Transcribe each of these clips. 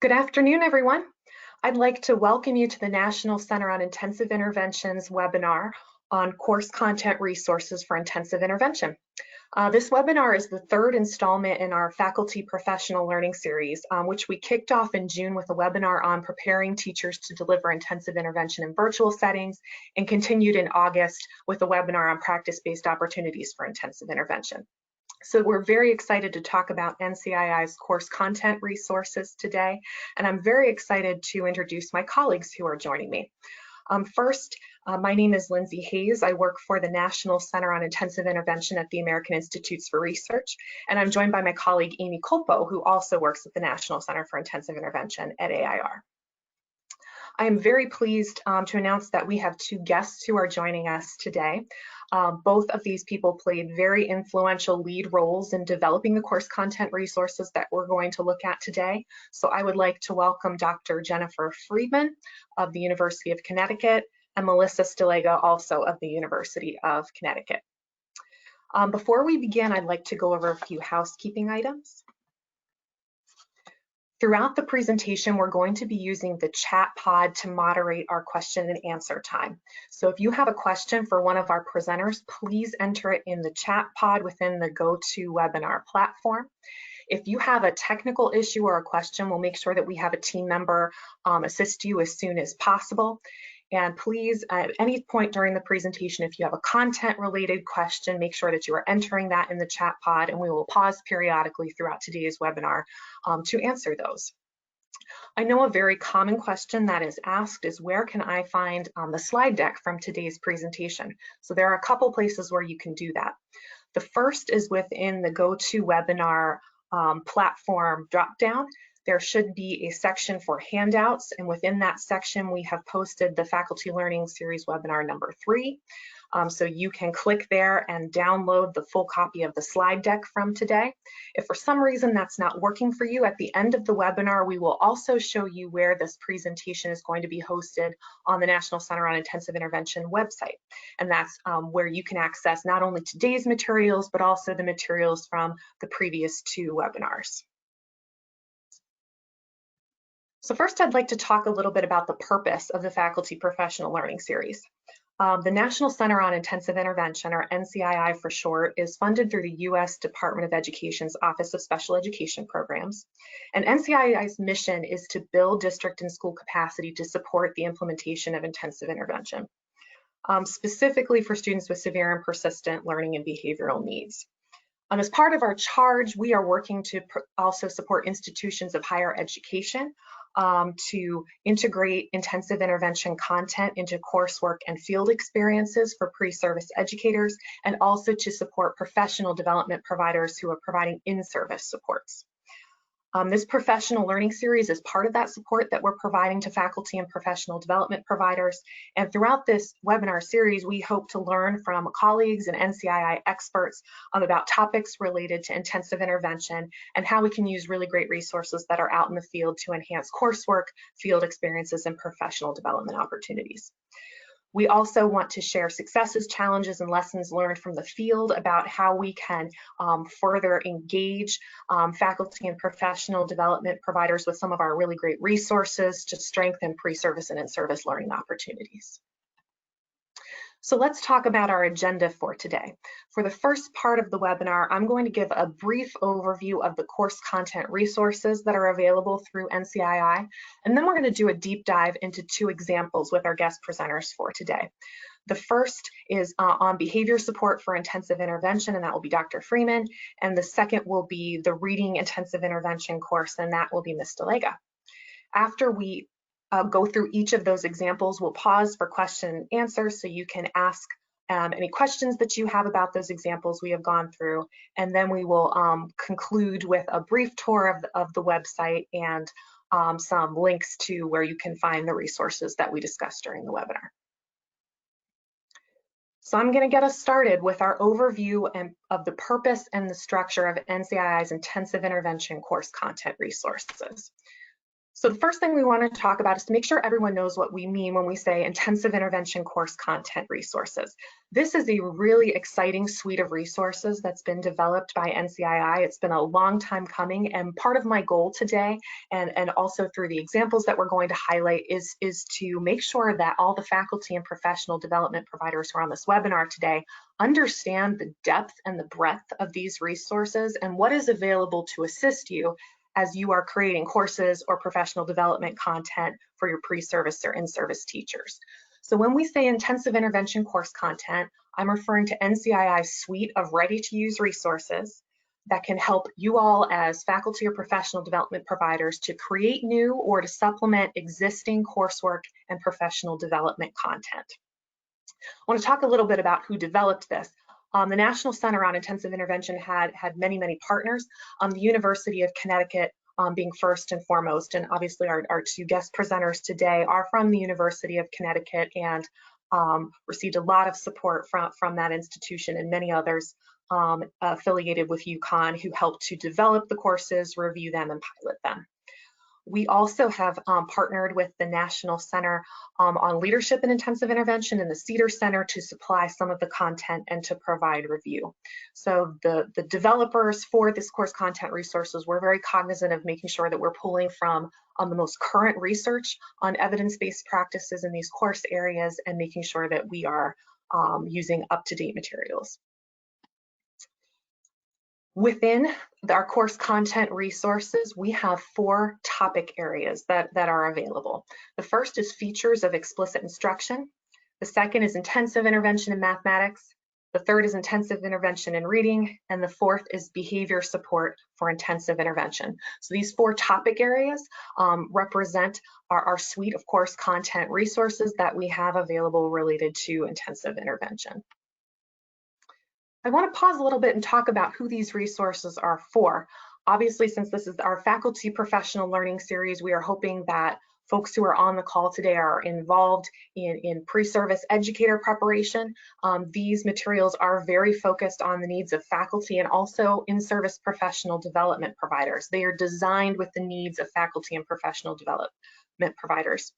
Good afternoon, everyone. I'd like to welcome you to the National Center on Intensive Intervention's webinar on course content resources for intensive intervention. This webinar is the third installment in our faculty professional learning series, which we kicked off in June with a webinar on preparing teachers to deliver intensive intervention in virtual settings, and continued in August with a webinar on practice-based opportunities for intensive intervention. So we're very excited to talk about NCII's course content resources today, and I'm very excited to introduce my colleagues who are joining me. First, my name is Lindsay Hayes. I work for the National Center on Intensive Intervention at the American Institutes for Research, and I'm joined by my colleague Amy Colpo, who also works at the National Center for Intensive Intervention at AIR. I am very pleased to announce that we have two guests who are joining us today. Both of these people played very influential lead roles in developing the course content resources that we're going to look at today. So I would like to welcome Dr. Jennifer Freeman of the University of Connecticut and Melissa Stalega, also of the University of Connecticut. Before we begin, I'd like to go over a few housekeeping items. Throughout the presentation, we're going to be using the chat pod to moderate our question and answer time. So if you have a question for one of our presenters, please enter it in the chat pod within the GoToWebinar platform. If you have a technical issue or a question, we'll make sure that we have a team member assist you as soon as possible. And please, at any point during the presentation, if you have a content-related question, make sure that you are entering that in the chat pod, and we will pause periodically throughout today's webinar to answer those. I know a very common question that is asked is, where can I find the slide deck from today's presentation? So there are a couple places where you can do that. The first is within the GoToWebinar platform dropdown. There should be a section for handouts, and within that section we have posted the Faculty Learning Series webinar number 3. So you can click there and download the full copy of the slide deck from today. If for some reason that's not working for you, at the end of the webinar we will also show you where this presentation is going to be hosted on the National Center on Intensive Intervention website. And that's where you can access not only today's materials, but also the materials from the previous 2 webinars. So first, I'd like to talk a little bit about the purpose of the Faculty Professional Learning Series. The National Center on Intensive Intervention, or NCII for short, is funded through the U.S. Department of Education's Office of Special Education Programs. And NCII's mission is to build district and school capacity to support the implementation of intensive intervention, specifically for students with severe and persistent learning and behavioral needs. As part of our charge, we are working to also support institutions of higher education to integrate intensive intervention content into coursework and field experiences for pre-service educators, and also to support professional development providers who are providing in-service supports. This professional learning series is part of that support that we're providing to faculty and professional development providers. And throughout this webinar series, we hope to learn from colleagues and NCII experts about topics related to intensive intervention and how we can use really great resources that are out in the field to enhance coursework, field experiences, and professional development opportunities. We also want to share successes, challenges, and lessons learned from the field about how we can further engage faculty and professional development providers with some of our really great resources to strengthen pre-service and in-service learning opportunities. So let's talk about our agenda for today. For the first part of the webinar, I'm going to give a brief overview of the course content resources that are available through NCII, and then we're going to do a deep dive into 2 examples with our guest presenters for today. The first is on behavior support for intensive intervention, and that will be Dr. Freeman, and the second will be the reading intensive intervention course, and that will be Ms. Stalega. After we go through each of those examples, we'll pause for question and answer so you can ask any questions that you have about those examples we have gone through, and then we will conclude with a brief tour of the website and some links to where you can find the resources that we discussed during the webinar. So I'm going to get us started with our overview of the purpose and the structure of NCII's intensive intervention course content resources. So the first thing we want to talk about is to make sure everyone knows what we mean when we say intensive intervention course content resources. This is a really exciting suite of resources that's been developed by NCII. It's been a long time coming, and part of my goal today, and also through the examples that we're going to highlight, is to make sure that all the faculty and professional development providers who are on this webinar today understand the depth and the breadth of these resources and what is available to assist you as you are creating courses or professional development content for your pre-service or in-service teachers. So when we say intensive intervention course content, I'm referring to NCII's suite of ready-to-use resources that can help you all as faculty or professional development providers to create new or to supplement existing coursework and professional development content. I want to talk a little bit about who developed this. The National Center on Intensive Intervention had many, many partners. The University of Connecticut being first and foremost, and obviously our two guest presenters today are from the University of Connecticut and received a lot of support from that institution, and many others affiliated with UConn who helped to develop the courses, review them, and pilot them. We also have partnered with the National Center on Leadership in Intensive Intervention and the Cedar Center to supply some of the content and to provide review. So the developers for this course content resources were very cognizant of making sure that we're pulling from the most current research on evidence-based practices in these course areas and making sure that we are using up-to-date materials. Within our course content resources, we have 4 topic areas that are available. The first is features of explicit instruction. The second is intensive intervention in mathematics. The third is intensive intervention in reading. And the fourth is behavior support for intensive intervention. So these 4 topic areas represent our suite of course content resources that we have available related to intensive intervention. I want to pause a little bit and talk about who these resources are for. Obviously, since this is our faculty professional learning series, we are hoping that folks who are on the call today are involved in pre-service educator preparation. These materials are very focused on the needs of faculty and also in-service professional development providers. They are designed with the needs of faculty and professional development providers.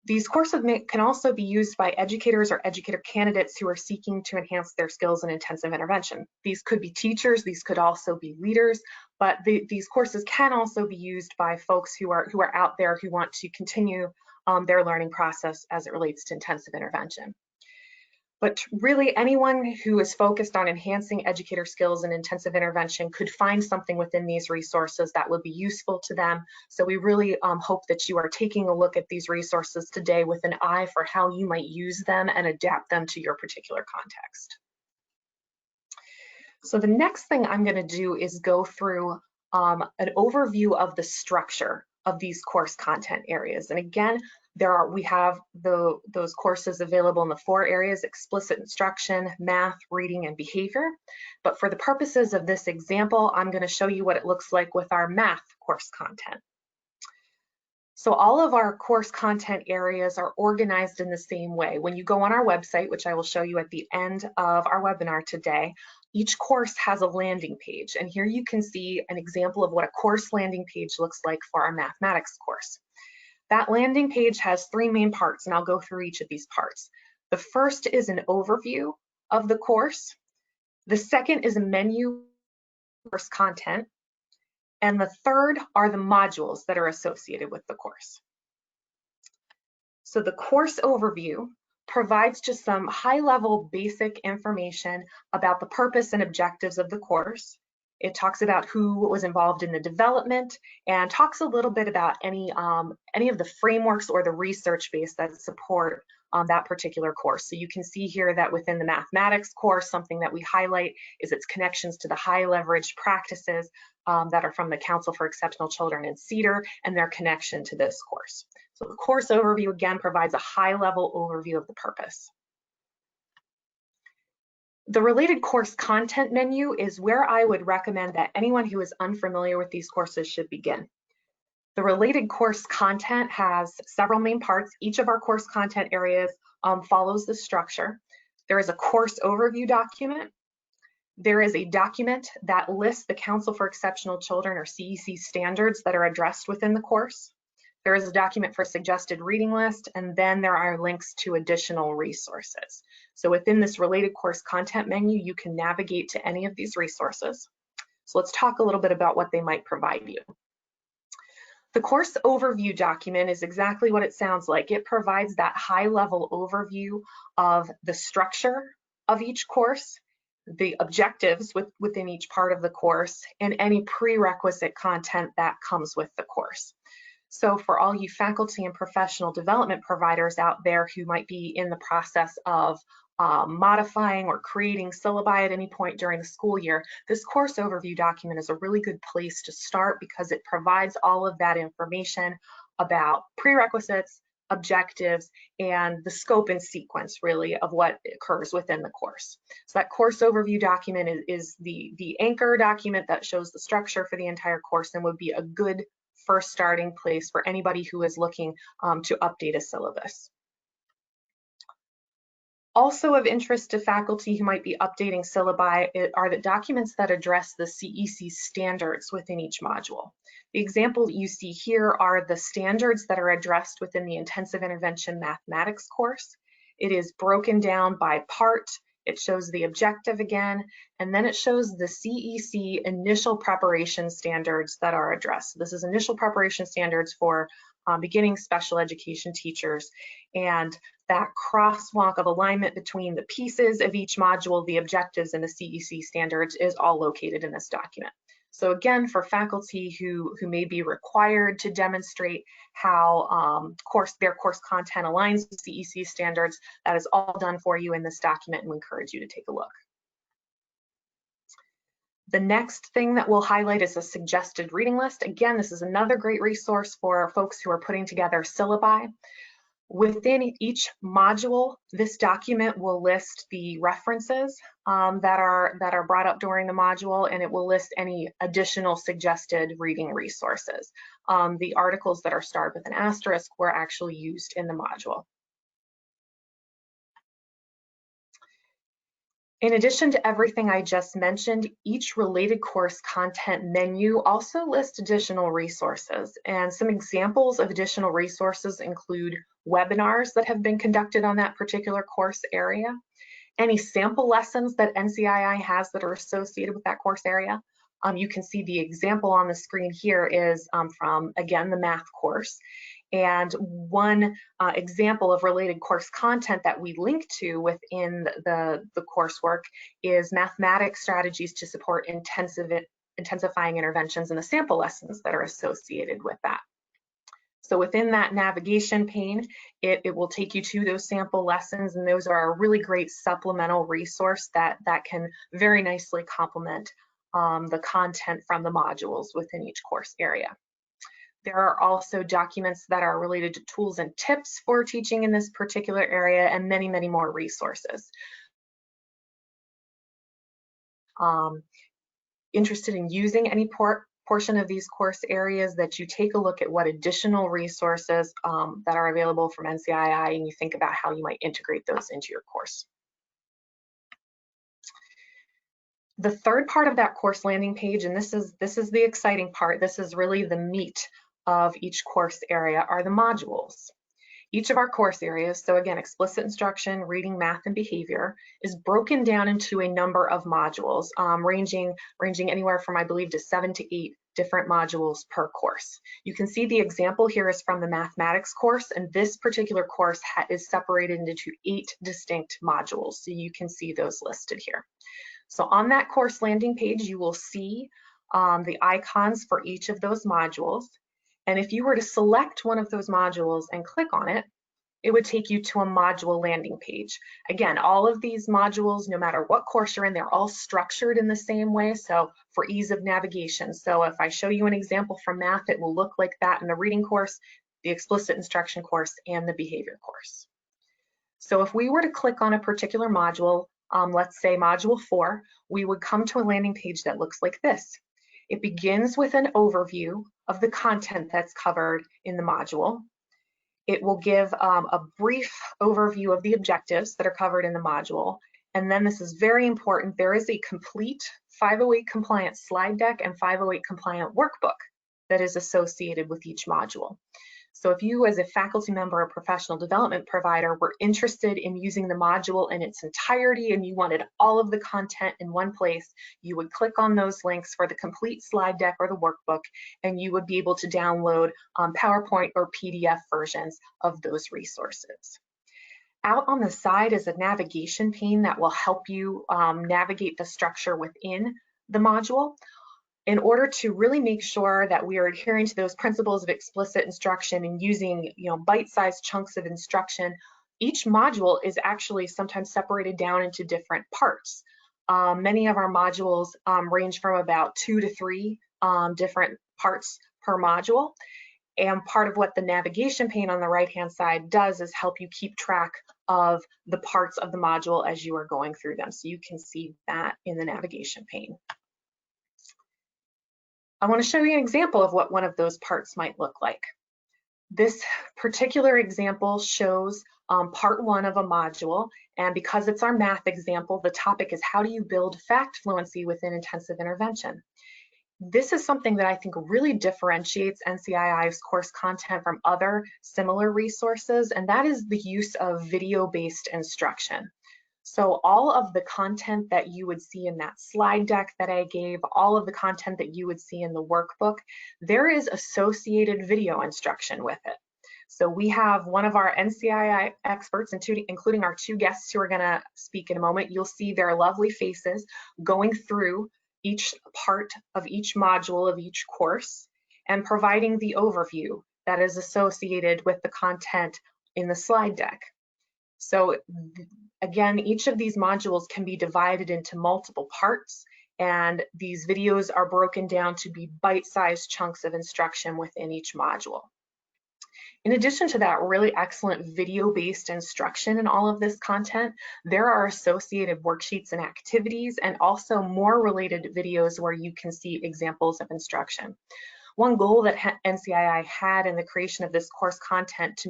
These courses can also be used by educators or educator candidates who are seeking to enhance their skills in intensive intervention. These could be teachers, these could also be leaders, but these courses can also be used by folks who are out there who want to continue their learning process as it relates to intensive intervention. But really, anyone who is focused on enhancing educator skills in intensive intervention could find something within these resources that would be useful to them. So we really hope that you are taking a look at these resources today with an eye for how you might use them and adapt them to your particular context. So the next thing I'm going to do is go through an overview of the structure of these course content areas. And again, we have those courses available in the 4 areas: explicit instruction, math, reading, and behavior. But for the purposes of this example, I'm going to show you what it looks like with our math course content. So all of our course content areas are organized in the same way. When you go on our website, which I will show you at the end of our webinar today, each course has a landing page. And here you can see an example of what a course landing page looks like for our mathematics course. That landing page has 3 main parts, and I'll go through each of these parts. The first is an overview of the course. The second is a menu of course content. And the third are the modules that are associated with the course. So the course overview provides just some high-level basic information about the purpose and objectives of the course. It talks about who was involved in the development and talks a little bit about any of the frameworks or the research base that support that particular course. So you can see here that within the mathematics course, something that we highlight is its connections to the high leverage practices that are from the Council for Exceptional Children in Cedar and their connection to this course. So the course overview again provides a high-level overview of the purpose. The related course content menu is where I would recommend that anyone who is unfamiliar with these courses should begin. The related course content has several main parts. Each of our course content areas follows the structure. There is a course overview document. There is a document that lists the Council for Exceptional Children, or CEC standards, that are addressed within the course. There is a document for suggested reading list, and then there are links to additional resources. So within this related course content menu, you can navigate to any of these resources. So let's talk a little bit about what they might provide you. The course overview document is exactly what it sounds like. It provides that high-level overview of the structure of each course, the objectives within each part of the course, and any prerequisite content that comes with the course. So for all you faculty and professional development providers out there who might be in the process of modifying or creating syllabi at any point during the school year, this course overview document is a really good place to start because it provides all of that information about prerequisites, objectives, and the scope and sequence really of what occurs within the course. So that course overview document is the anchor document that shows the structure for the entire course and would be a good first starting place for anybody who is looking to update a syllabus. Also of interest to faculty who might be updating syllabi are the documents that address the CEC standards within each module. The example that you see here are the standards that are addressed within the intensive intervention mathematics course. It is broken down by part. It shows the objective again, and then it shows the CEC initial preparation standards that are addressed. This is initial preparation standards for beginning special education teachers, and that crosswalk of alignment between the pieces of each module, the objectives, and the CEC standards is all located in this document. So again, for faculty who may be required to demonstrate how their course content aligns with CEC standards, that is all done for you in this document, and we encourage you to take a look. The next thing that we'll highlight is a suggested reading list. Again, this is another great resource for folks who are putting together syllabi. Within each module, this document will list the references that are brought up during the module, and it will list any additional suggested reading resources. The articles that are starred with an asterisk were actually used in the module. In addition to everything I just mentioned, each related course content menu also lists additional resources, and some examples of additional resources include webinars that have been conducted on that particular course area, any sample lessons that NCII has that are associated with that course area. You can see the example on the screen here is from, again, the math course. And one example of related course content that we link to within the coursework is mathematics strategies to support intensifying interventions and the sample lessons that are associated with that. So within that navigation pane, it will take you to those sample lessons, and those are a really great supplemental resource that can very nicely complement the content from the modules within each course area. There are also documents that are related to tools and tips for teaching in this particular area, and many, many more resources. Interested in using any portion of these course areas, that you take a look at what additional resources that are available from NCII, and you think about how you might integrate those into your course. The third part of that course landing page, and this is the exciting part, this is really the meat of each course area, are the modules. Each of our course areas, so again, explicit instruction, reading, math, and behavior, is broken down into a number of modules, ranging anywhere from, I believe, to 7 to 8 different modules per course. You can see the example here is from the mathematics course, and this particular course is separated into 8 distinct modules, so you can see those listed here. So on that course landing page, you will see the icons for each of those modules. And if you were to select one of those modules and click on it, it would take you to a module landing page. Again, all of these modules, no matter what course you're in, they're all structured in the same way, so for ease of navigation. So if I show you an example from math, it will look like that in the reading course, the explicit instruction course, and the behavior course. So if we were to click on a particular module, let's say module 4, we would come to a landing page that looks like this. It begins with an overview of the content that's covered in the module. It will give a brief overview of the objectives that are covered in the module, And then this is very important, there is a complete 508 compliant slide deck and 508 compliant workbook that is associated with each module. So if you as a faculty member or professional development provider were interested in using the module in its entirety and you wanted all of the content in one place, you would click on those links for the complete slide deck or the workbook, and you would be able to download PowerPoint or PDF versions of those resources. Out on the side is a navigation pane that will help you navigate the structure within the module. In order to really make sure that we are adhering to those principles of explicit instruction and using, bite-sized chunks of instruction, each module is actually sometimes separated down into different parts. Many of our modules range from about 2 to 3 different parts per module. And part of what the navigation pane on the right-hand side does is help you keep track of the parts of the module as you are going through them. So you can see that in the navigation pane. I want to show you an example of what one of those parts might look like. This particular example shows part 1 of a module, and because it's our math example, the topic is how do you build fact fluency within intensive intervention. This is something that I think really differentiates NCII's course content from other similar resources, and that is the use of video-based instruction. So all of the content that you would see in that slide deck that I gave, all of the content that you would see in the workbook, there is associated video instruction with it. So we have one of our NCII experts, including our 2 guests who are going to speak in a moment. You'll see their lovely faces going through each part of each module of each course and providing the overview that is associated with the content in the slide deck. So again, each of these modules can be divided into multiple parts, and these videos are broken down to be bite-sized chunks of instruction within each module. In addition to that really excellent video-based instruction in all of this content, there are associated worksheets and activities, and also more related videos where you can see examples of instruction. One goal that NCII had in the creation of this course content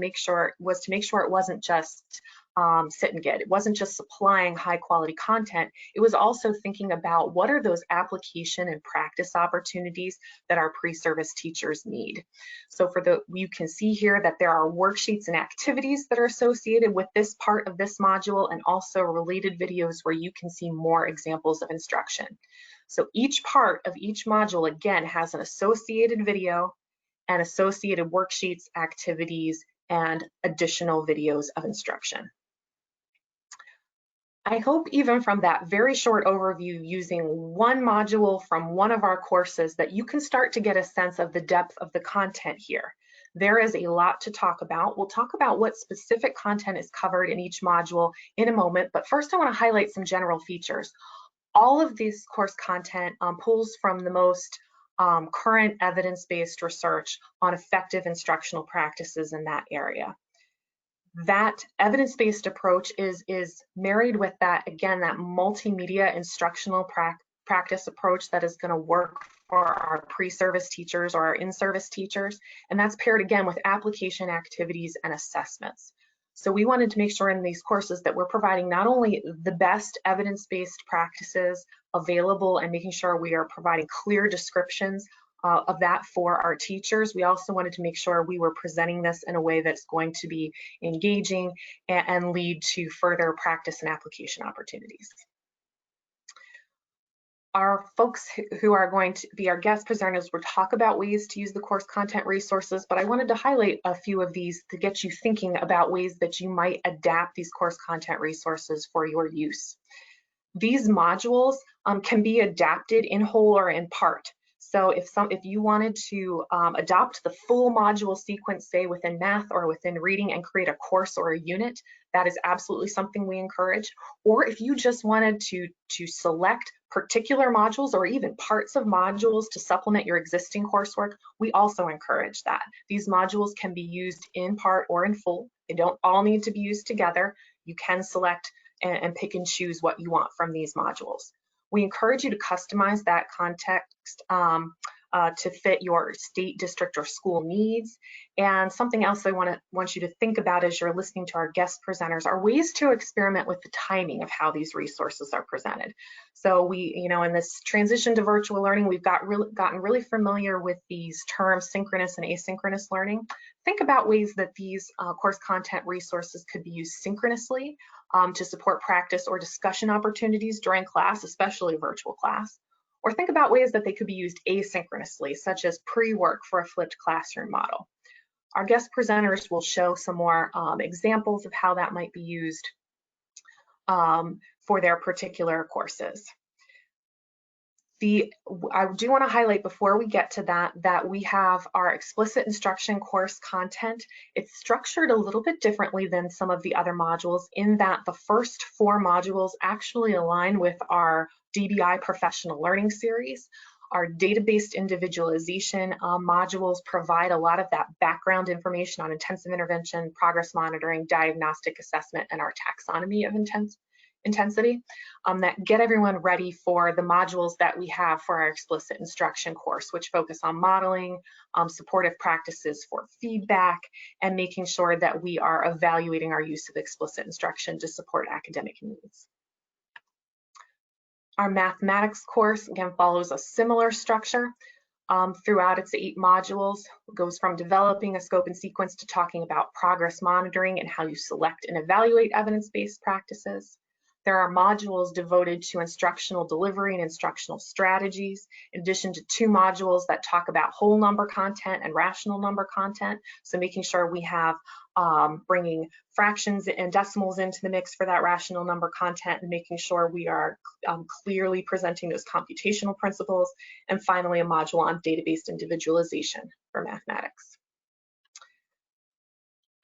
was to make sure it wasn't just sit and get. It wasn't just supplying high quality content. It was also thinking about what are those application and practice opportunities that our pre-service teachers need. So you can see here that there are worksheets and activities that are associated with this part of this module, and also related videos where you can see more examples of instruction. So each part of each module, again, has an associated video and associated worksheets, activities, and additional videos of instruction. I hope even from that very short overview using one module from one of our courses that you can start to get a sense of the depth of the content here. There is a lot to talk about. We'll talk about what specific content is covered in each module in a moment, but first I want to highlight some general features. All of this course content pulls from the most current evidence-based research on effective instructional practices in that area. That evidence-based approach is married with that, again, that multimedia instructional practice approach that is going to work for our pre-service teachers or our in-service teachers, and that's paired again with application activities and assessments. So we wanted to make sure in these courses that we're providing not only the best evidence-based practices available and making sure we are providing clear descriptions of that for our teachers. We also wanted to make sure we were presenting this in a way that's going to be engaging and lead to further practice and application opportunities. Our folks who are going to be our guest presenters will talk about ways to use the course content resources, but I wanted to highlight a few of these to get you thinking about ways that you might adapt these course content resources for your use. These modules can be adapted in whole or in part. So if you wanted to adopt the full module sequence, say within math or within reading, and create a course or a unit, that is absolutely something we encourage. Or if you just wanted to select particular modules or even parts of modules to supplement your existing coursework, we also encourage that. These modules can be used in part or in full. They don't all need to be used together. You can select and pick and choose what you want from these modules. We encourage you to customize that context to fit your state, district, or school needs. And something else I want you to think about as you're listening to our guest presenters are ways to experiment with the timing of how these resources are presented. So we, in this transition to virtual learning, we've gotten really familiar with these terms, synchronous and asynchronous learning. Think about ways that these course content resources could be used synchronously to support practice or discussion opportunities during class, especially virtual class. Or think about ways that they could be used asynchronously, such as pre-work for a flipped classroom model. Our guest presenters will show some more examples of how that might be used for their particular courses. I do want to highlight before we get to that we have our explicit instruction course content. It's structured a little bit differently than some of the other modules in that the first 4 modules actually align with our DBI professional learning series. Our data-based individualization modules provide a lot of that background information on intensive intervention, progress monitoring, diagnostic assessment, and our taxonomy of intensity that get everyone ready for the modules that we have for our explicit instruction course, which focus on modeling, supportive practices for feedback, and making sure that we are evaluating our use of explicit instruction to support academic needs. Our mathematics course, again, follows a similar structure throughout its 8 modules. It goes from developing a scope and sequence to talking about progress monitoring and how you select and evaluate evidence-based practices. There are modules devoted to instructional delivery and instructional strategies, in addition to 2 modules that talk about whole number content and rational number content. So making sure we have bringing fractions and decimals into the mix for that rational number content and making sure we are clearly presenting those computational principles. And finally, a module on data-based individualization for mathematics.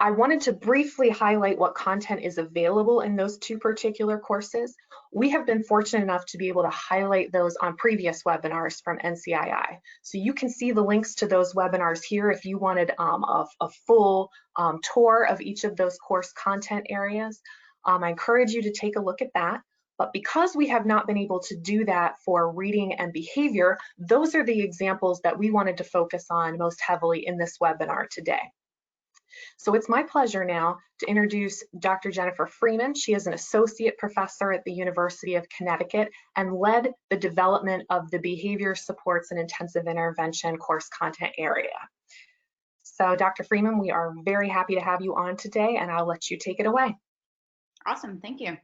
I wanted to briefly highlight what content is available in those 2 particular courses. We have been fortunate enough to be able to highlight those on previous webinars from NCII. So you can see the links to those webinars here if you wanted a full tour of each of those course content areas. I encourage you to take a look at that. But because we have not been able to do that for reading and behavior, those are the examples that we wanted to focus on most heavily in this webinar today. So it's my pleasure now to introduce Dr. Jennifer Freeman. She is an associate professor at the University of Connecticut and led the development of the behavior supports and intensive intervention course content area. So Dr. Freeman, we are very happy to have you on today, and I'll let you take it away. Awesome, thank you.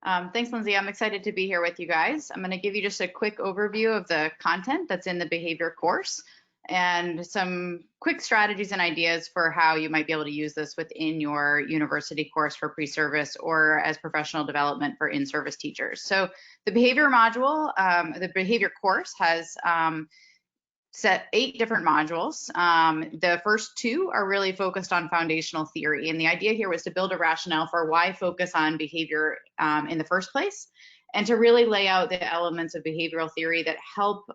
Thanks, Lindsay. I'm excited to be here with you guys. I'm going to give you just a quick overview of the content that's in the behavior course and some quick strategies and ideas for how you might be able to use this within your university course for pre-service or as professional development for in-service teachers. So the behavior module, the behavior course has set 8 different modules. The first 2 are really focused on foundational theory. And the idea here was to build a rationale for why focus on behavior in the first place, and to really lay out the elements of behavioral theory that help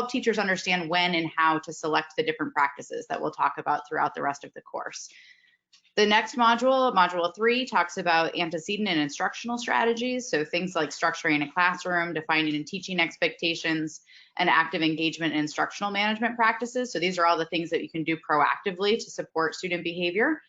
teachers understand when and how to select the different practices that we'll talk about throughout the rest of the course. The next module, module 3, talks about antecedent and instructional strategies. So things like structuring a classroom, defining and teaching expectations, and active engagement and instructional management practices. So these are all the things that you can do proactively to support student behavior.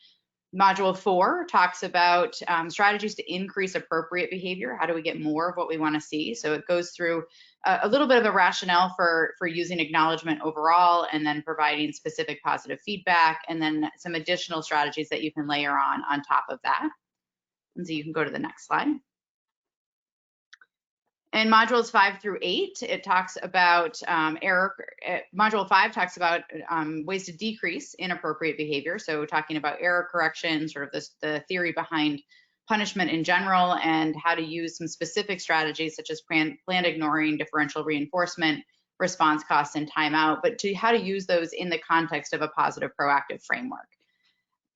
Module 4 talks about strategies to increase appropriate behavior. How do we get more of what we want to see? So it goes through a little bit of a rationale for using acknowledgement overall, and then providing specific positive feedback, and then some additional strategies that you can layer on top of that. And so you can go to the next slide. In modules 5 through 8, it talks about module 5 talks about ways to decrease inappropriate behavior. So talking about error correction, sort of the theory behind punishment in general, and how to use some specific strategies such as planned ignoring, differential reinforcement, response costs, and timeout, but to how to use those in the context of a positive proactive framework.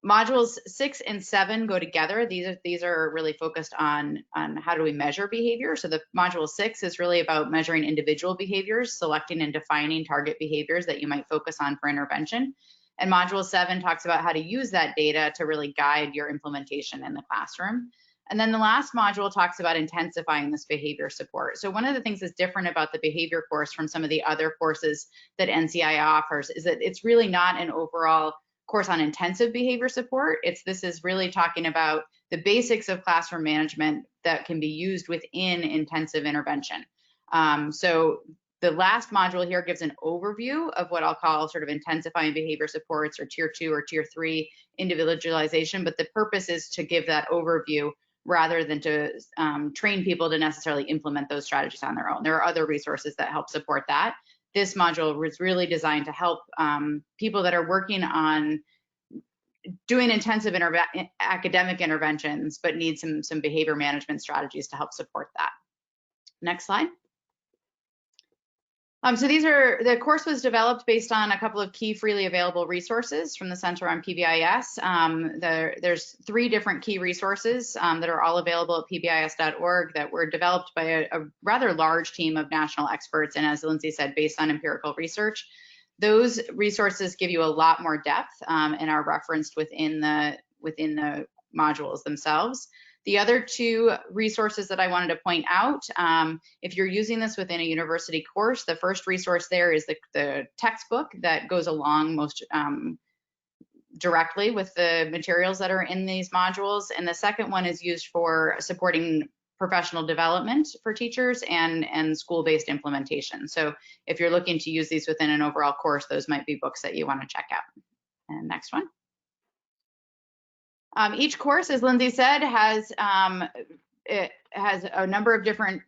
Modules 6 and 7 go together. These are really focused on how do we measure behavior. So the module 6 is really about measuring individual behaviors, selecting and defining target behaviors that you might focus on for intervention. And module 7 talks about how to use that data to really guide your implementation in the classroom. And then the last module talks about intensifying this behavior support. So one of the things that's different about the behavior course from some of the other courses that NCII offers is that it's really not an overall course on intensive behavior support. This is really talking about the basics of classroom management that can be used within intensive intervention. So the last module here gives an overview of what I'll call sort of intensifying behavior supports, or tier 2 or tier 3 individualization, but the purpose is to give that overview rather than to train people to necessarily implement those strategies on their own. There are other resources that help support that. This module was really designed to help people that are working on doing intensive academic interventions, but need some behavior management strategies to help support that. Next slide. So the course was developed based on a couple of key freely available resources from the Center on PBIS. There's 3 different key resources that are all available at pbis.org that were developed by a rather large team of national experts, and as Lindsay said, based on empirical research. Those resources give you a lot more depth and are referenced within the modules themselves. The other 2 resources that I wanted to point out, if you're using this within a university course, the first resource there is the textbook that goes along most directly with the materials that are in these modules. And the second one is used for supporting professional development for teachers and school-based implementation. So if you're looking to use these within an overall course, those might be books that you want to check out. And next one. Each course, as Lindsay said, has a number of different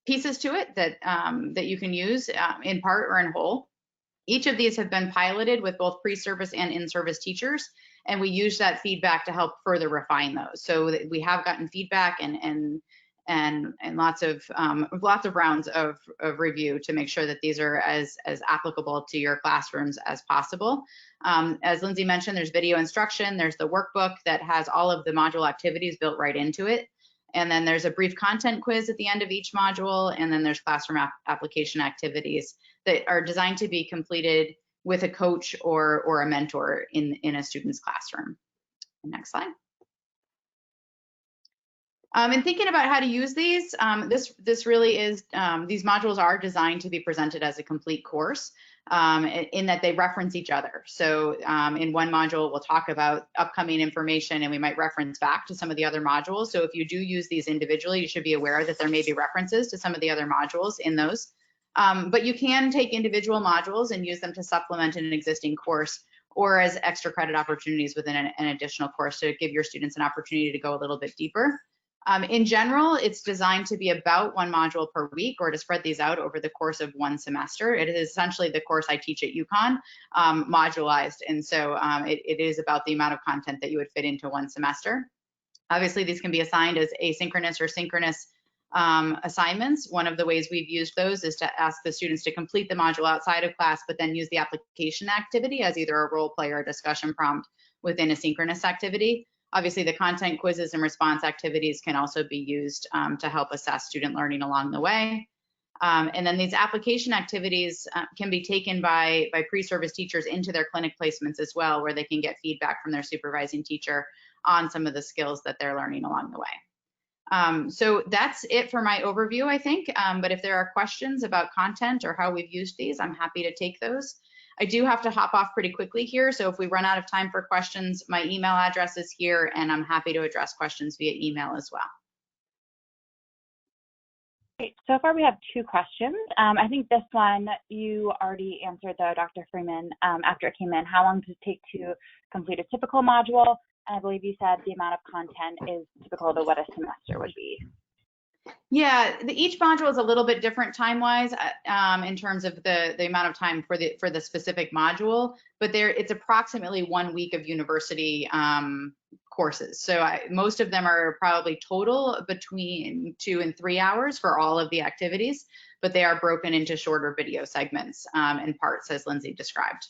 pieces to it that you can use in part or in whole. Each of these have been piloted with both pre-service and in-service teachers, and we use that feedback to help further refine those. So we have gotten feedback and lots of rounds of review to make sure that these are as applicable to your classrooms as possible. As Lindsay mentioned, there's video instruction, there's the workbook that has all of the module activities built right into it. And then there's a brief content quiz at the end of each module, and then there's classroom application activities that are designed to be completed with a coach or a mentor in a student's classroom. Next slide. And thinking about how to use these, this really is, these modules are designed to be presented as a complete course in that they reference each other. So in one module, we'll talk about upcoming information and we might reference back to some of the other modules. So if you do use these individually, you should be aware that there may be references to some of the other modules in those. But you can take individual modules and use them to supplement an existing course or as extra credit opportunities within an additional course to give your students an opportunity to go a little bit deeper. In general, it's designed to be about 1 module per week or to spread these out over the course of 1 semester. It is essentially the course I teach at UConn, modularized. And so it is about the amount of content that you would fit into 1 semester. Obviously, these can be assigned as asynchronous or synchronous assignments. One of the ways we've used those is to ask the students to complete the module outside of class, but then use the application activity as either a role play or a discussion prompt within a synchronous activity. Obviously, the content quizzes and response activities can also be used to help assess student learning along the way. And then these application activities can be taken by pre-service teachers into their clinic placements as well, where they can get feedback from their supervising teacher on some of the skills that they're learning along the way. So that's it for my overview, I think. But if there are questions about content or how we've used these, I'm happy to take those. I do have to hop off pretty quickly here, so if we run out of time for questions, my email address is here, and I'm happy to address questions via email as well. Great. So far, we have 2 questions. I think this one you already answered, though, Dr. Freeman, after it came in. How long does it take to complete a typical module? And I believe you said the amount of content is typical to what a semester would be. Yeah, each module is a little bit different time-wise in terms of the amount of time for the specific module, but it's approximately 1 week of university courses. So most of them are probably total between 2 and 3 hours for all of the activities, but they are broken into shorter video segments and parts, as Lindsay described.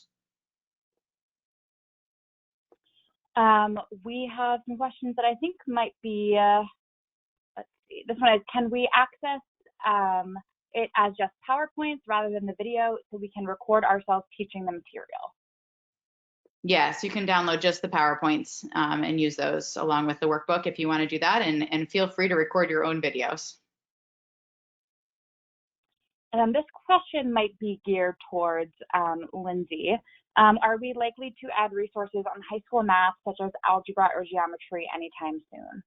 We have some questions that I think might be, let's see, this one is, can we access it as just PowerPoints rather than the video so we can record ourselves teaching the material? Yes, you can download just the PowerPoints and use those along with the workbook if you want to do that, and feel free to record your own videos. And this question might be geared towards Lindsay. Are we likely to add resources on high school math, such as algebra or geometry, anytime soon?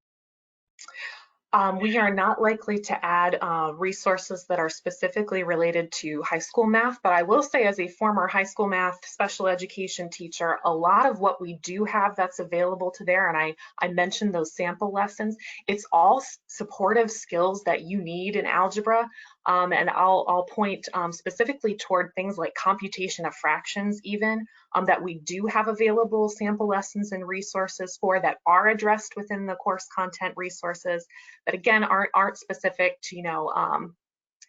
We are not likely to add resources that are specifically related to high school math, but I will say as a former high school math special education teacher, a lot of what we do have that's available to there, and I mentioned those sample lessons, it's all supportive skills that you need in algebra. And I'll point specifically toward things like computation of fractions even, that we do have available sample lessons and resources for that are addressed within the course content resources that again aren't specific to,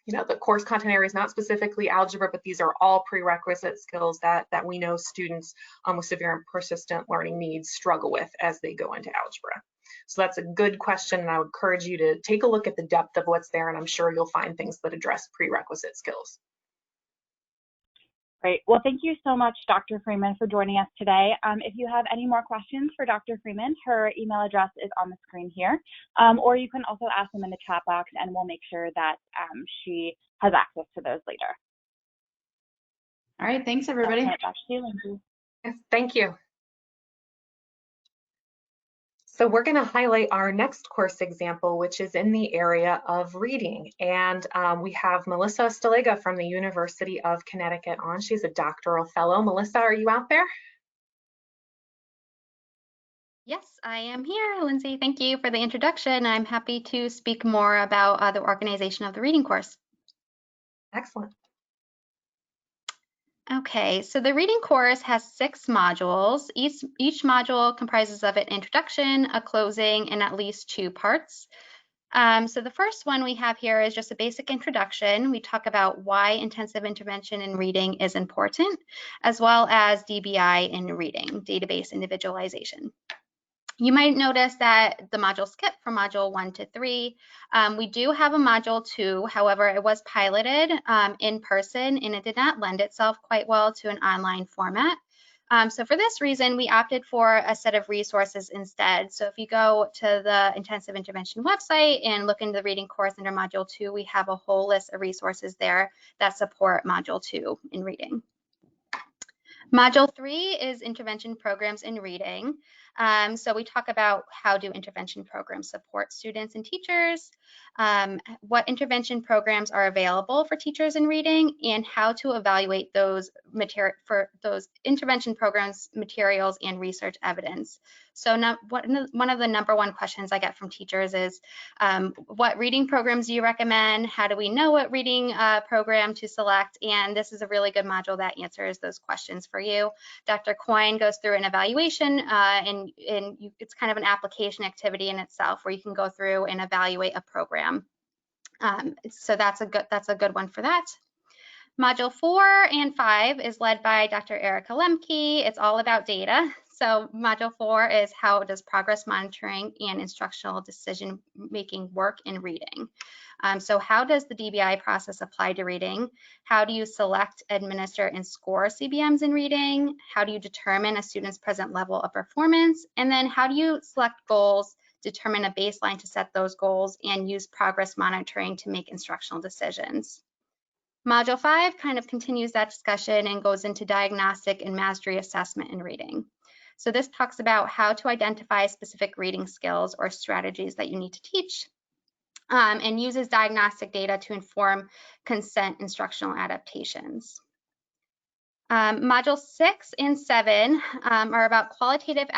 the course content area is not specifically algebra, but these are all prerequisite skills that we know students with severe and persistent learning needs struggle with as they go into algebra. So that's a good question, and I would encourage you to take a look at the depth of what's there, and I'm sure you'll find things that address prerequisite skills. Great. Well, thank you so much, Dr. Freeman, for joining us today. If you have any more questions for Dr. Freeman, her email address is on the screen here, or you can also ask them in the chat box, and we'll make sure that she has access to those later. All right. Thanks, everybody. Back to you, Lindsay. Yes, thank you. So we're going to highlight our next course example, which is in the area of reading. And we have Melissa Stalega from the University of Connecticut on. She's a doctoral fellow. Melissa, are you out there? Yes, I am here, Lindsay. Thank you for the introduction. I'm happy to speak more about the organization of the reading course. Excellent. Okay, so the reading course has 6 modules. Each module comprises of an introduction, a closing, and at least 2 parts. So the first one we have here is just a basic introduction. We talk about why intensive intervention in reading is important, as well as DBI in reading, database individualization. You might notice that the module skipped from module 1 to 3. We do have a module 2, however, it was piloted in person and it did not lend itself quite well to an online format. So for this reason, we opted for a set of resources instead. So if you go to the intensive intervention website and look into the reading course under module 2, we have a whole list of resources there that support module 2 in reading. Module 3 is intervention programs in reading. So we talk about how do intervention programs support students and teachers, what intervention programs are available for teachers in reading, and how to evaluate those intervention programs, materials, and research evidence. So now, one of the #1 questions I get from teachers is, what reading programs do you recommend? How do we know what reading program to select? And this is a really good module that answers those questions for you. Dr. Coyne goes through an evaluation, and it's kind of an application activity in itself where you can go through and evaluate a program. So that's a good one for that. Module 4 and 5 is led by Dr. Erica Lemke. It's all about data. So module 4 is how does progress monitoring and instructional decision making work in reading? So how does the DBI process apply to reading? How do you select, administer, and score CBMs in reading? How do you determine a student's present level of performance? And then how do you select goals, determine a baseline to set those goals, and use progress monitoring to make instructional decisions? Module 5 kind of continues that discussion and goes into diagnostic and mastery assessment in reading. So this talks about how to identify specific reading skills or strategies that you need to teach, and uses diagnostic data to inform consent instructional adaptations. Module 6 and 7 are about qualitative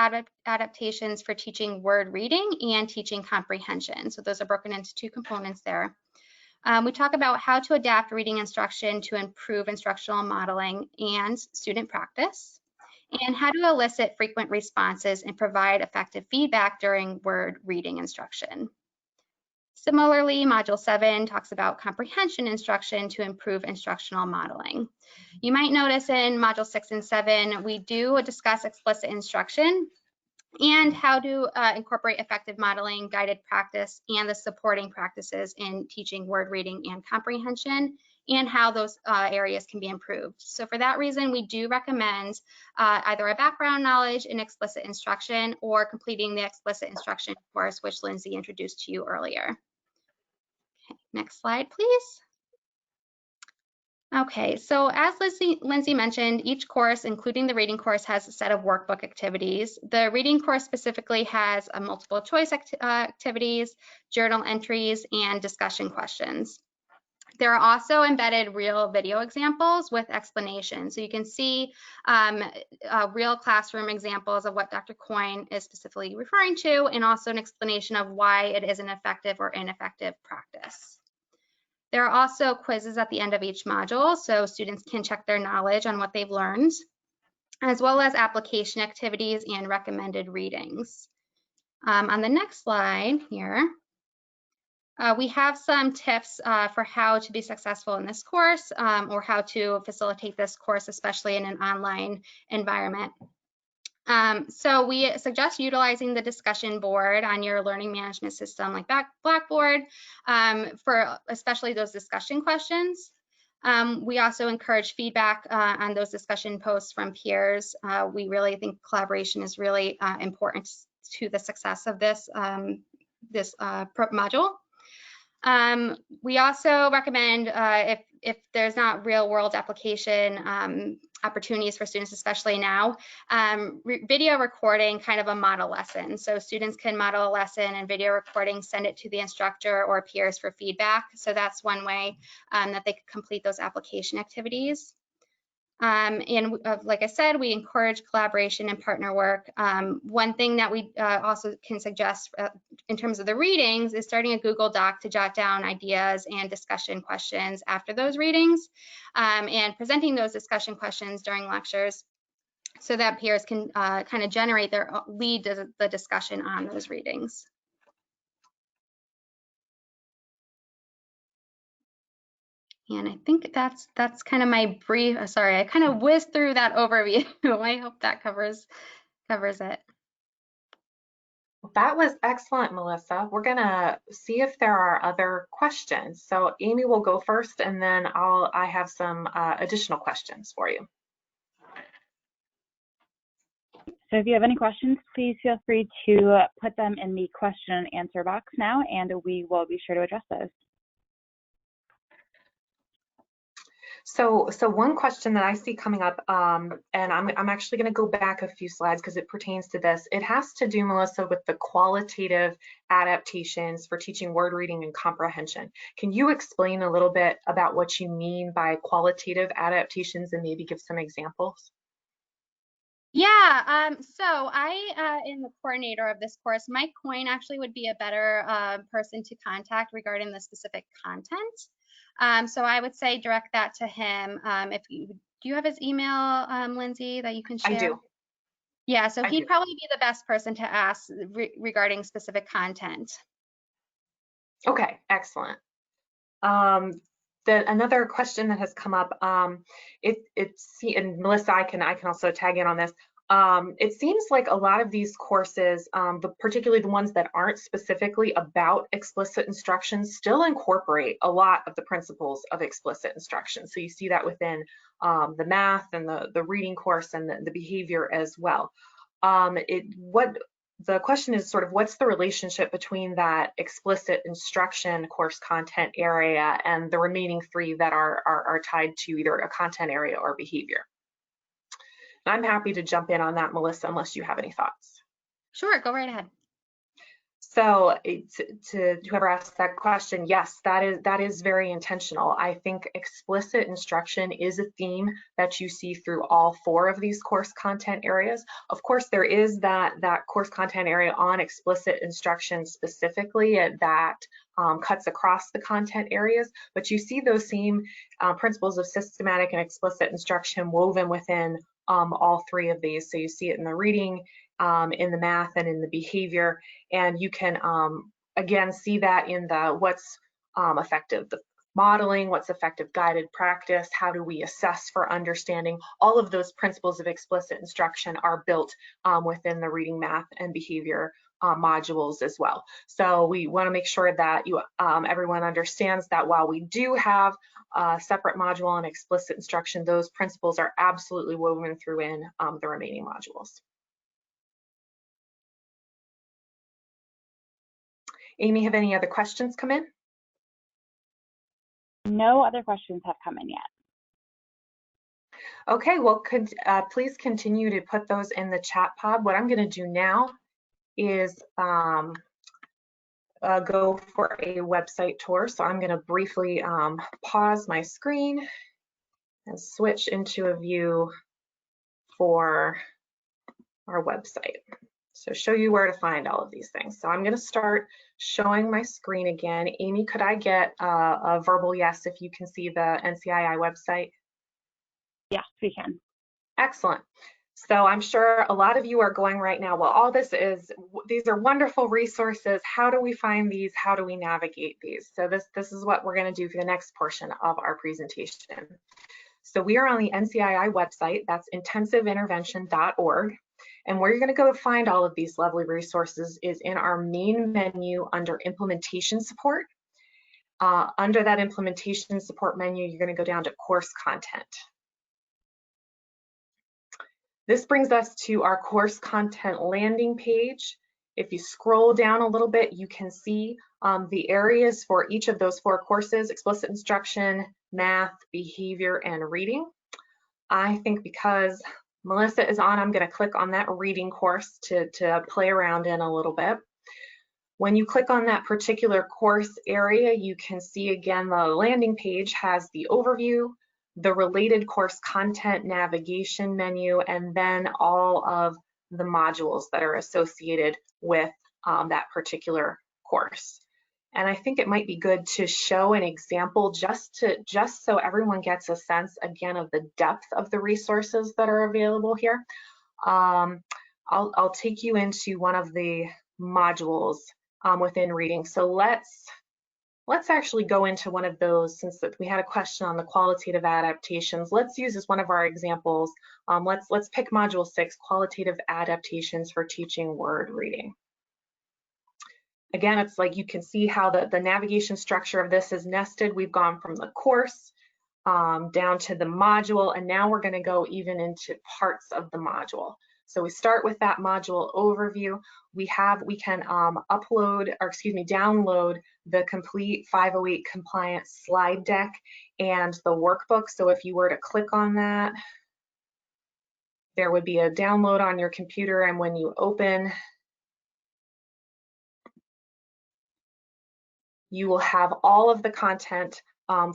adaptations for teaching word reading and teaching comprehension. So those are broken into 2 components there. We talk about how to adapt reading instruction to improve instructional modeling and student practice, and how to elicit frequent responses and provide effective feedback during word reading instruction. Similarly, Module 7 talks about comprehension instruction to improve instructional modeling. You might notice in Module 6 and 7, we do discuss explicit instruction and how to incorporate effective modeling, guided practice, and the supporting practices in teaching word reading and comprehension. and how those areas can be improved. So for that reason, we do recommend either a background knowledge in explicit instruction or completing the explicit instruction course, which Lindsay introduced to you earlier. Okay, next slide, please. Okay, so as Lindsay mentioned, each course, including the reading course, has a set of workbook activities. The reading course specifically has a multiple choice activities, journal entries, and discussion questions. There are also embedded real video examples with explanations. So you can see real classroom examples of what Dr. Coyne is specifically referring to, and also an explanation of why it is an effective or ineffective practice. There are also quizzes at the end of each module, so students can check their knowledge on what they've learned, as well as application activities and recommended readings. On the next slide here, we have some tips for how to be successful in this course or how to facilitate this course, especially in an online environment. So we suggest utilizing the discussion board on your learning management system like Blackboard for especially those discussion questions. We also encourage feedback on those discussion posts from peers. We really think collaboration is really important to the success of this, module. We also recommend if there's not real world application opportunities for students, especially now, video recording kind of a model lesson. So students can model a lesson and video recording, send it to the instructor or peers for feedback. So that's one way that they could complete those application activities. And like I said, we encourage collaboration and partner work. One thing that we also can suggest in terms of the readings is starting a Google Doc to jot down ideas and discussion questions after those readings, and presenting those discussion questions during lectures so that peers can kind of generate their lead the discussion on those readings. And I think that's kind of my brief, sorry, I kind of whizzed through that overview. I hope that covers it. That was excellent, Melissa. We're gonna see if there are other questions. So Amy will go first, and then I have some additional questions for you. So if you have any questions, please feel free to put them in the question and answer box now, and we will be sure to address those. So one question that I see coming up, and I'm actually going to go back a few slides because it pertains to this. It has to do, Melissa, with the qualitative adaptations for teaching word reading and comprehension. Can you explain a little bit about what you mean by qualitative adaptations and maybe give some examples? Yeah, so I am the coordinator of this course. Mike Coyne actually would be a better person to contact regarding the specific content. So I would say direct that to him. Do you have his email, Lindsay, that you can share? I do. Yeah, so he'd probably be the best person to ask regarding specific content. Okay, excellent. Another question that has come up, and Melissa, I can also tag in on this. It seems like a lot of these courses, particularly the ones that aren't specifically about explicit instruction, still incorporate a lot of the principles of explicit instruction. So you see that within the math and the reading course and the behavior as well. The question is sort of what's the relationship between that explicit instruction course content area and the remaining three that are tied to either a content area or behavior? And I'm happy to jump in on that, Melissa, unless you have any thoughts. Sure, go right ahead. So to whoever asked that question, yes, that is very intentional. I think explicit instruction is a theme that you see through all four of these course content areas. Of course, there is that course content area on explicit instruction specifically that cuts across the content areas, but you see those same principles of systematic and explicit instruction woven within all three of these. So you see it in the reading, in the math, and in the behavior, and you can again see that in the what's effective, modeling, what's effective guided practice, how do we assess for understanding. All of those principles of explicit instruction are built within the reading, math, and behavior modules as well. So we want to make sure that everyone understands that while we do have a separate module on explicit instruction, those principles are absolutely woven through in the remaining modules. Amy, have any other questions come in? No other questions have come in yet. Okay, well, please continue to put those in the chat pod. What I'm going to do now is go for a website tour. So I'm going to briefly pause my screen and switch into a view for our website. So show you where to find all of these things. So I'm going to start showing my screen again. Amy, could I get a verbal yes if you can see the NCII website? Yes, we can. Excellent. So I'm sure a lot of you are going right now, well, all this is, these are wonderful resources. How do we find these? How do we navigate these? So this is what we're going to do for the next portion of our presentation. So we are on the NCII website, that's intensiveintervention.org. And where you're going to go to find all of these lovely resources is in our main menu under implementation support. Under that implementation support menu, you're going to go down to course content. This brings us to our course content landing page. If you scroll down a little bit, you can see the areas for each of those 4 courses: explicit instruction, math, behavior, and reading. I think because Melissa is on, I'm going to click on that reading course to play around in a little bit. When you click on that particular course area, you can see again the landing page has the overview, the related course content navigation menu, and then all of the modules that are associated with that particular course. And I think it might be good to show an example just so everyone gets a sense again of the depth of the resources that are available here. I'll take you into one of the modules within reading. So let's actually go into one of those, since we had a question on the qualitative adaptations. Let's use as one of our examples. Let's pick module 6, qualitative adaptations for teaching word reading. Again, it's like you can see how the navigation structure of this is nested. We've gone from the course down to the module, and now we're going to go even into parts of the module. So we start with that module overview. We can download the complete 508 compliant slide deck and the workbook. So if you were to click on that, there would be a download on your computer, and when you open, you will have all of the content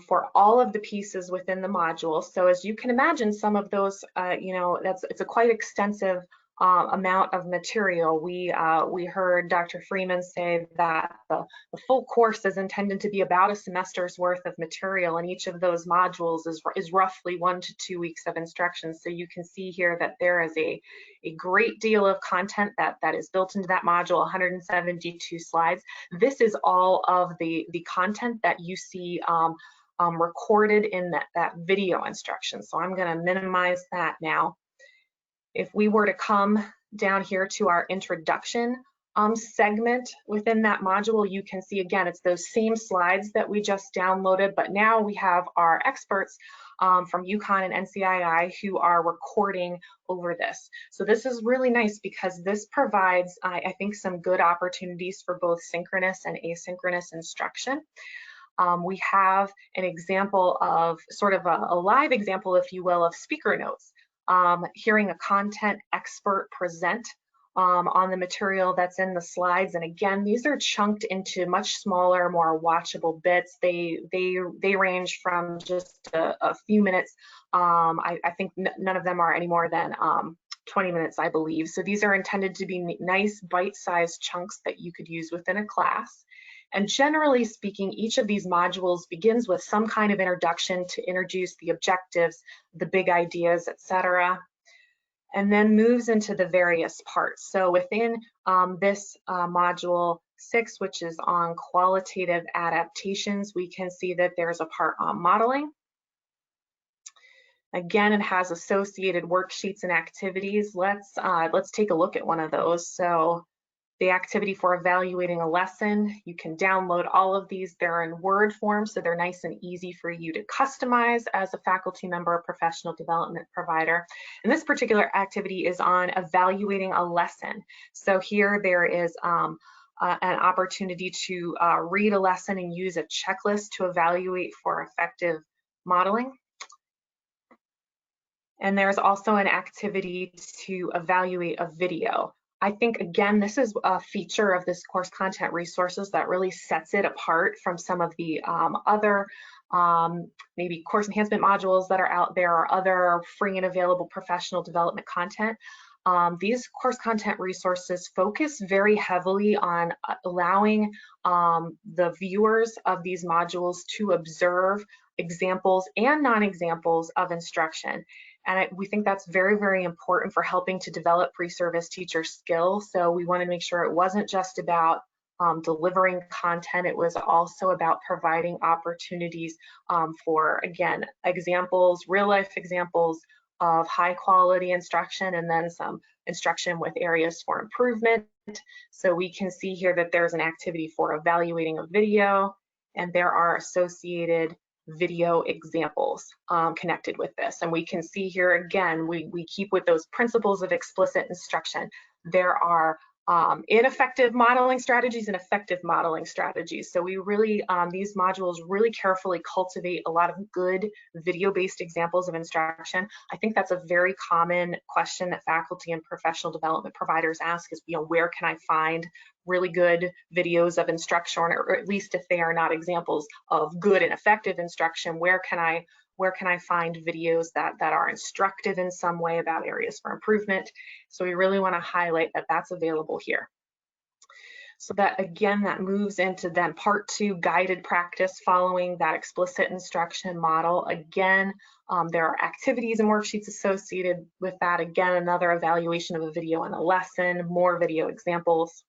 for all of the pieces within the module. So as you can imagine, some of those, it's a quite extensive amount of material. We heard Dr. Freeman say that the full course is intended to be about a semester's worth of material, and each of those modules is roughly 1 to 2 weeks of instruction. So you can see here that there is a great deal of content that is built into that module, 172 slides. This is all of the content that you see recorded in that video instruction. So I'm going to minimize that now. If we were to come down here to our introduction segment within that module, you can see again, it's those same slides that we just downloaded, but now we have our experts from UConn and NCII who are recording over this. So this is really nice because this provides, I think, some good opportunities for both synchronous and asynchronous instruction. We have an example of sort of a live example, if you will, of speaker notes. Hearing a content expert present on the material that's in the slides. And again, these are chunked into much smaller, more watchable bits. They range from just a few minutes. I think none of them are any more than 20 minutes, I believe. So these are intended to be nice bite-sized chunks that you could use within a class. And generally speaking, each of these modules begins with some kind of introduction to introduce the objectives, the big ideas, etc., and then moves into the various parts. So within this module, 6, which is on qualitative adaptations, we can see that there's a part on modeling. Again, it has associated worksheets and activities. Let's take a look at one of those. So the activity for evaluating a lesson, you can download all of these. They're in Word form, so they're nice and easy for you to customize as a faculty member or professional development provider. And this particular activity is on evaluating a lesson. So here there is an opportunity to read a lesson and use a checklist to evaluate for effective modeling. And there's also an activity to evaluate a video. I think, again, this is a feature of this course content resources that really sets it apart from some of the other maybe course enhancement modules that are out there or other free and available professional development content. These course content resources focus very heavily on allowing the viewers of these modules to observe examples and non-examples of instruction. And we think that's very, very important for helping to develop pre-service teacher skills. So we want to make sure it wasn't just about delivering content, it was also about providing opportunities for, again, examples, real life examples of high quality instruction, and then some instruction with areas for improvement. So we can see here that there's an activity for evaluating a video, and there are associated video examples connected with this. And we can see here again, we keep with those principles of explicit instruction. There are ineffective modeling strategies and effective modeling strategies. So we really, these modules really carefully cultivate a lot of good video-based examples of instruction. I think that's a very common question that faculty and professional development providers ask is, where can I find really good videos of instruction, or at least if they are not examples of good and effective instruction, where can I find videos that are instructive in some way about areas for improvement? So we really want to highlight that that's available here. So that, again, that moves into then part 2, guided practice following that explicit instruction model. Again, there are activities and worksheets associated with that. Again, another evaluation of a video in a lesson, more video examples.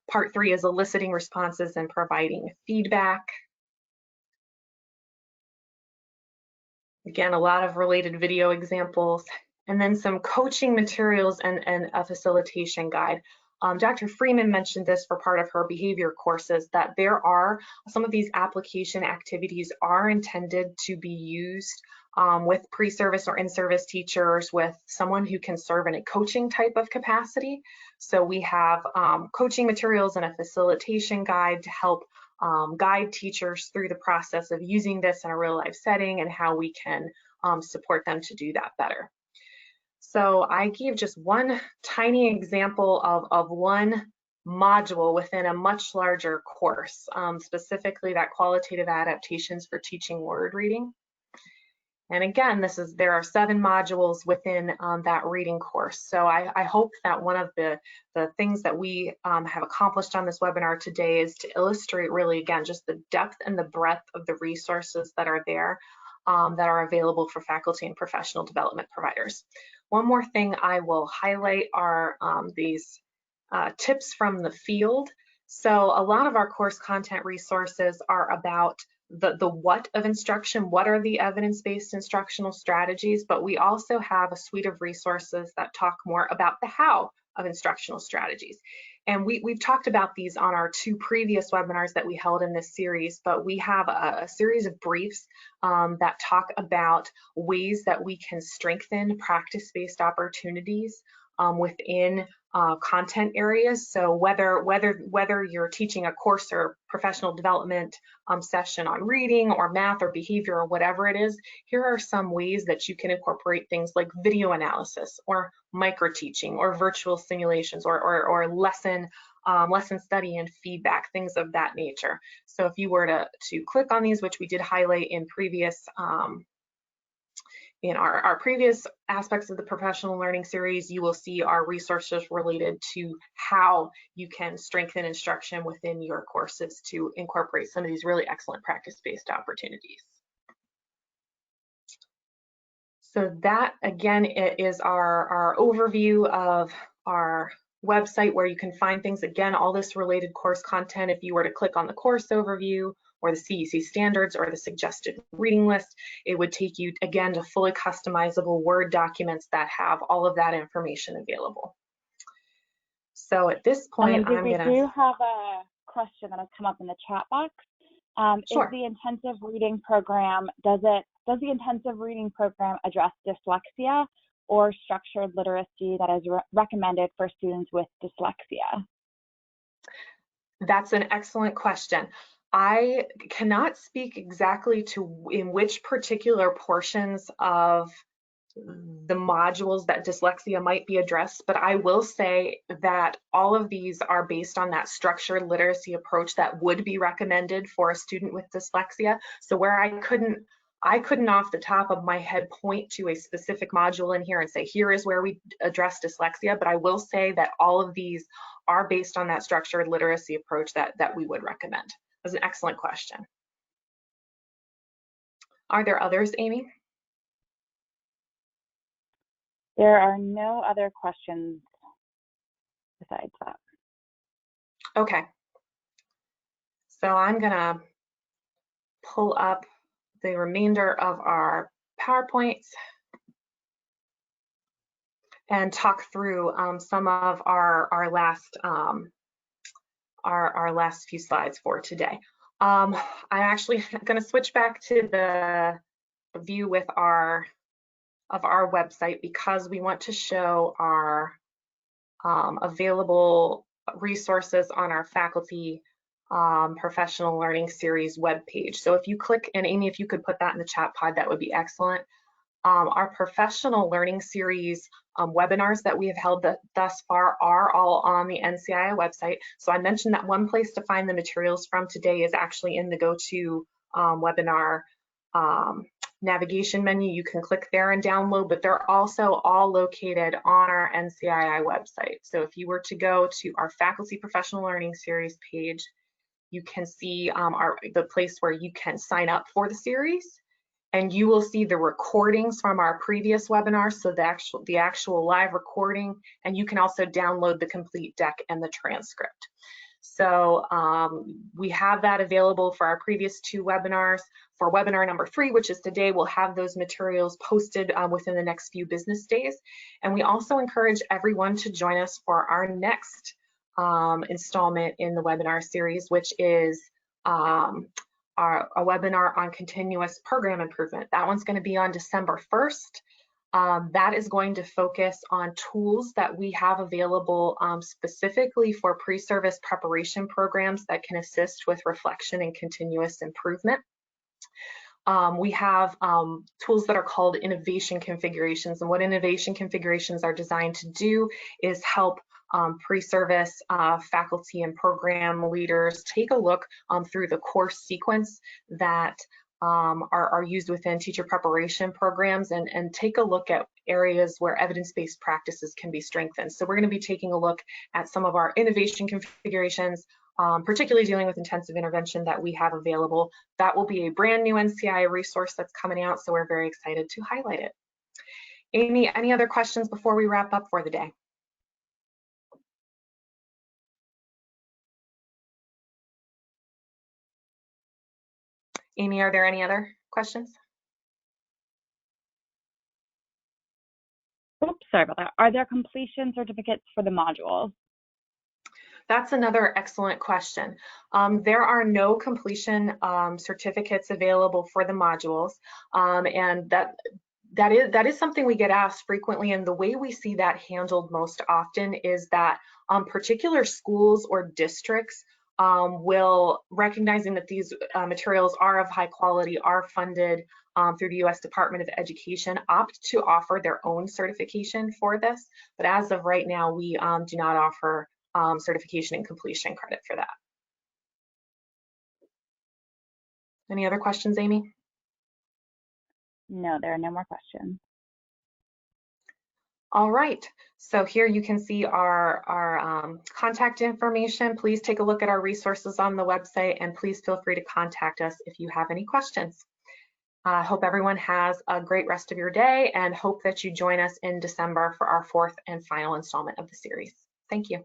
Part 3 is eliciting responses and providing feedback. Again, a lot of related video examples, and then some coaching materials and a facilitation guide. Dr. Freeman mentioned this for part of her behavior courses, that there are some of these application activities are intended to be used with pre-service or in-service teachers, with someone who can serve in a coaching type of capacity. So we have coaching materials and a facilitation guide to help guide teachers through the process of using this in a real life setting and how we can support them to do that better. So I gave just one tiny example of one module within a much larger course, specifically that qualitative adaptations for teaching word reading. And again, there are 7 modules within that reading course. So I hope that one of the things that we have accomplished on this webinar today is to illustrate really, again, just the depth and the breadth of the resources that are there that are available for faculty and professional development providers. One more thing I will highlight are these tips from the field. So a lot of our course content resources are about the what of instruction, what are the evidence-based instructional strategies, but we also have a suite of resources that talk more about the how of instructional strategies. And we've talked about these on our 2 previous webinars that we held in this series, but we have a series of briefs that talk about ways that we can strengthen practice-based opportunities within content areas. So whether you're teaching a course or professional development session on reading or math or behavior or whatever it is, here are some ways that you can incorporate things like video analysis or micro teaching or virtual simulations or lesson study and feedback, things of that nature. So if you were to click on these, which we did highlight in previous in our previous aspects of the professional learning series, you will see our resources related to how you can strengthen instruction within your courses to incorporate some of these really excellent practice-based opportunities. So that, again, is our overview of our website where you can find things, again, all this related course content. If you were to click on the course overview or the CEC Standards or the suggested reading list, it would take you, again, to fully customizable Word documents that have all of that information available. So at this point, I'm we gonna... do have a question that has come up in the chat box. Sure. Is the intensive reading program, does the intensive reading program address dyslexia or structured literacy that is recommended for students with dyslexia? That's an excellent question. I cannot speak exactly to in which particular portions of the modules that dyslexia might be addressed, but I will say that all of these are based on that structured literacy approach that would be recommended for a student with dyslexia. So where I couldn't off the top of my head point to a specific module in here and say, here is where we address dyslexia, but I will say that all of these are based on that structured literacy approach that we would recommend. That's an excellent question. Are there others, Amy? There are no other questions besides that. Okay. So I'm gonna pull up the remainder of our PowerPoints and talk through some of our last few slides for today. I'm actually going to switch back to the view with our website because we want to show our available resources on our faculty professional learning series webpage. So if you click, and Amy, if you could put that in the chat pod, that would be excellent. Our professional learning series webinars that we have held thus far are all on the NCII website. So I mentioned that one place to find the materials from today is actually in the Go To webinar navigation menu. You can click there and download, but they're also all located on our NCII website. So if you were to go to our faculty professional learning series page, you can see the place where you can sign up for the series, and you will see the recordings from our previous webinars, so the actual live recording, and you can also download the complete deck and the transcript. So we have that available for our previous 2 webinars. For webinar number 3, which is today, we'll have those materials posted within the next few business days. And we also encourage everyone to join us for our next installment in the webinar series, which is a webinar on continuous program improvement. That one's going to be on December 1st. That is going to focus on tools that we have available specifically for pre-service preparation programs that can assist with reflection and continuous improvement. We have tools that are called innovation configurations, and what innovation configurations are designed to do is help pre-service faculty and program leaders take a look through the course sequence that are used within teacher preparation programs and take a look at areas where evidence-based practices can be strengthened. So we're going to be taking a look at some of our innovation configurations, particularly dealing with intensive intervention that we have available. That will be a brand new NCII resource that's coming out, so we're very excited to highlight it. Amy, any other questions before we wrap up for the day? Amy, are there any other questions? Oops, sorry about that. Are there completion certificates for the modules? That's another excellent question. There are no completion certificates available for the modules, and that is something we get asked frequently, and the way we see that handled most often is that particular schools or districts will, recognizing that these materials are of high quality, are funded through the U.S. Department of Education, opt to offer their own certification for this. But as of right now, we do not offer certification and completion credit for that. Any other questions, Amy? No, there are no more questions. All right, so here you can see our contact information. Please take a look at our resources on the website, and please feel free to contact us if you have any questions. I hope everyone has a great rest of your day and hope that you join us in December for our 4th and final installment of the series. Thank you.